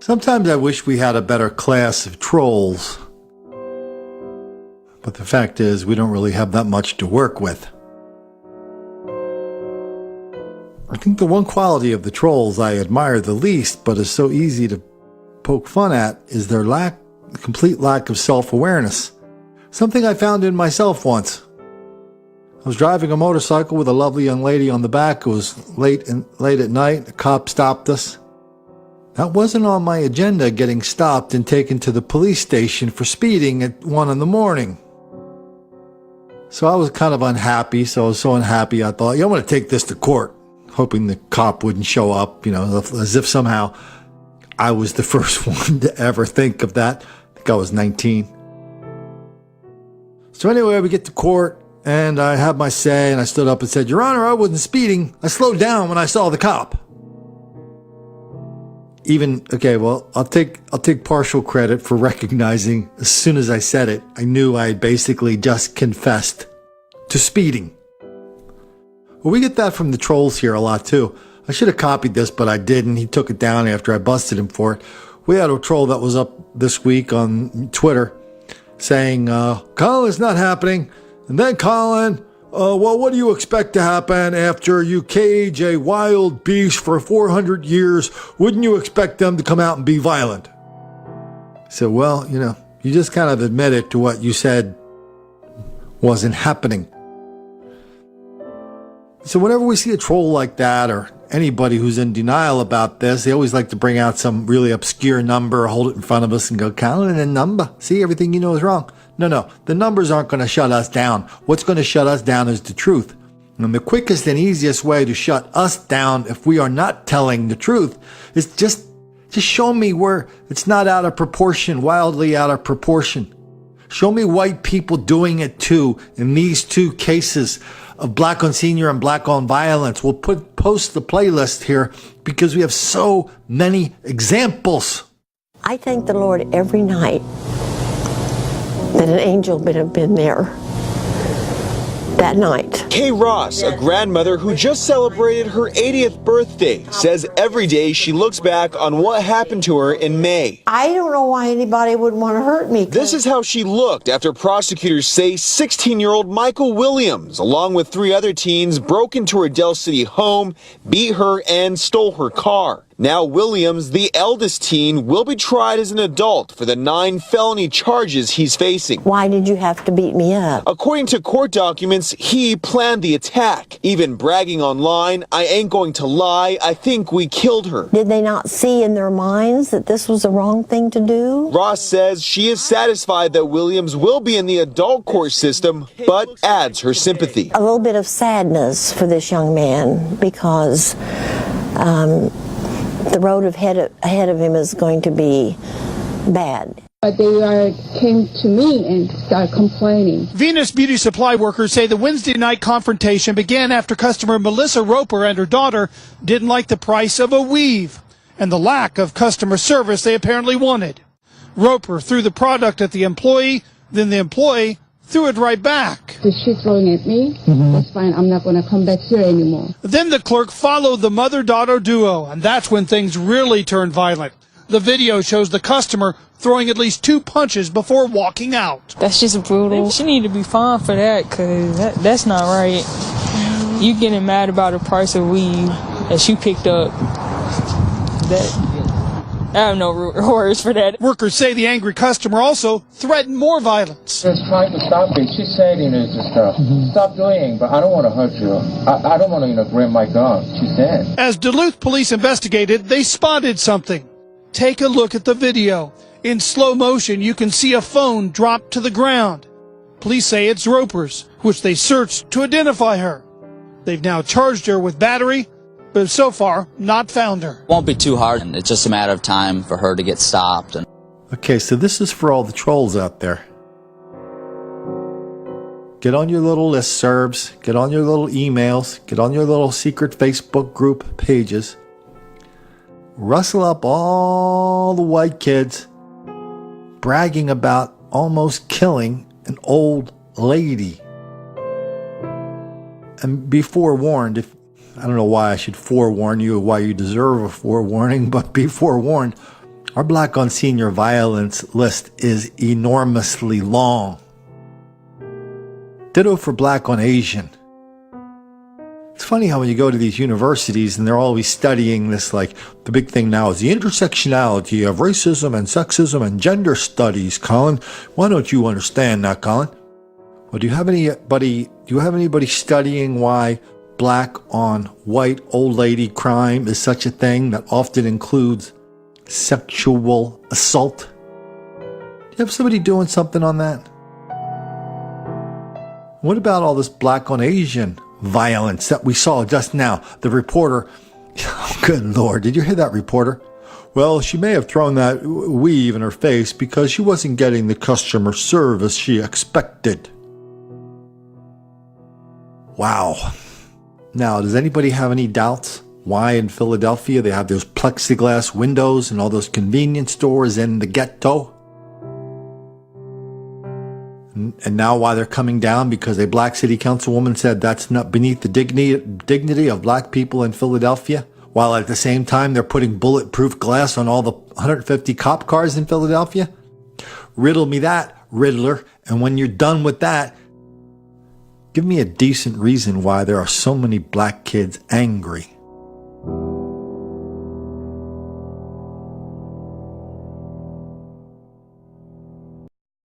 Sometimes I wish we had a better class of trolls. But the fact is, we don't really have that much to work with. I think the one quality of the trolls I admire the least, but is so easy to poke fun at, is their complete lack of self-awareness. Something I found in myself once. I was driving a motorcycle with a lovely young lady on the back. It was late at night. A cop stopped us. That wasn't on my agenda, getting stopped and taken to the police station for speeding at 1 a.m. So I was kind of unhappy. So I was so unhappy, I thought, I'm going to take this to court, hoping the cop wouldn't show up, as if somehow I was the first one to ever think of that. I think I was 19. So anyway, we get to court, and I had my say, and I stood up and said, Your Honor, I wasn't speeding. I slowed down when I saw the cop. I'll take partial credit for recognizing as soon as I said it, I knew I had basically just confessed to speeding. Well, we get that from the trolls here a lot too. I should have copied this, but I didn't. He took it down after I busted him for it. We had a troll that was up this week on Twitter saying, Colin, it's not happening. And then Colin, what do you expect to happen after you cage a wild beast for 400 years? Wouldn't you expect them to come out and be violent? So, you just kind of admitted to what you said wasn't happening. So whenever we see a troll like that, or anybody who's in denial about this, they always like to bring out some really obscure number, hold it in front of us and go, Colin, a number. See, everything you know is wrong. No, the numbers aren't going to shut us down. What's going to shut us down is the truth. And the quickest and easiest way to shut us down if we are not telling the truth is just show me where it's not out of proportion, wildly out of proportion. Show me white people doing it too in these two cases of black on senior and black on violence. We'll post the playlist here because we have so many examples. I thank the Lord every night that an angel would have been there that night. Kay Ross, a grandmother who just celebrated her 80th birthday, says every day she looks back on what happened to her in May. I don't know why anybody would want to hurt me. This is how she looked after prosecutors say 16-year-old Michael Williams, along with 3 other teens, broke into her Del City home, beat her, and stole her car. Now Williams, the eldest teen, will be tried as an adult for the 9 felony charges he's facing. Why did you have to beat me up? According to court documents, he planned the attack, even bragging online, I ain't going to lie, I think we killed her. Did they not see in their minds that this was the wrong thing to do? Ross says she is satisfied that Williams will be in the adult court system, but adds her sympathy. A little bit of sadness for this young man because the road ahead of him is going to be bad. But they came to me and started complaining. Venus Beauty Supply workers say the Wednesday night confrontation began after customer Melissa Roper and her daughter didn't like the price of a weave and the lack of customer service they apparently wanted. Roper threw the product at the employee, then the employee threw it right back. She's throwing at me. That's fine. I'm not going to come back here anymore. Then the clerk followed the mother-daughter duo, and that's when things really turned violent. The video shows the customer throwing at least 2 punches before walking out. That's just brutal. She need to be fined for that, because that's not right. You getting mad about the price of weed that she picked up. I have no words for that. Workers say the angry customer also threatened more violence. Just trying to stop it. She said, just stop doing, but I don't want to hurt you. I don't want to, grab my gun. She said. As Duluth police investigated, they spotted something. Take a look at the video. In slow motion, you can see a phone drop to the ground. Police say it's Roper's, which they searched to identify her. They've now charged her with battery, but so far not found her. Won't be too hard, and it's just a matter of time for her to get stopped. Okay, so this is for all the trolls out there. Get on your little listservs, get on your little emails, get on your little secret Facebook group pages. Rustle up all the white kids bragging about almost killing an old lady. And be forewarned, I don't know why I should forewarn you or why you deserve a forewarning, but be forewarned. Our black on senior violence list is enormously long. Ditto for black on Asian. It's funny how when you go to these universities and they're always studying this, like the big thing now is the intersectionality of racism and sexism and gender studies, Colin. Why don't you understand that, Colin? Well, do you have anybody studying why black on white old lady crime is such a thing that often includes sexual assault? Do you have somebody doing something on that? What about all this black on Asian violence that we saw just now? The reporter, oh, good Lord, did you hear that reporter? Well, she may have thrown that weave in her face because she wasn't getting the customer service she expected. Wow. Now, does anybody have any doubts why in Philadelphia they have those plexiglass windows and all those convenience stores in the ghetto? And now why they're coming down because a black city councilwoman said that's not beneath the dignity of black people in Philadelphia, while at the same time they're putting bulletproof glass on all the 150 cop cars in Philadelphia? Riddle me that, Riddler, and when you're done with that, give me a decent reason why there are so many black kids angry.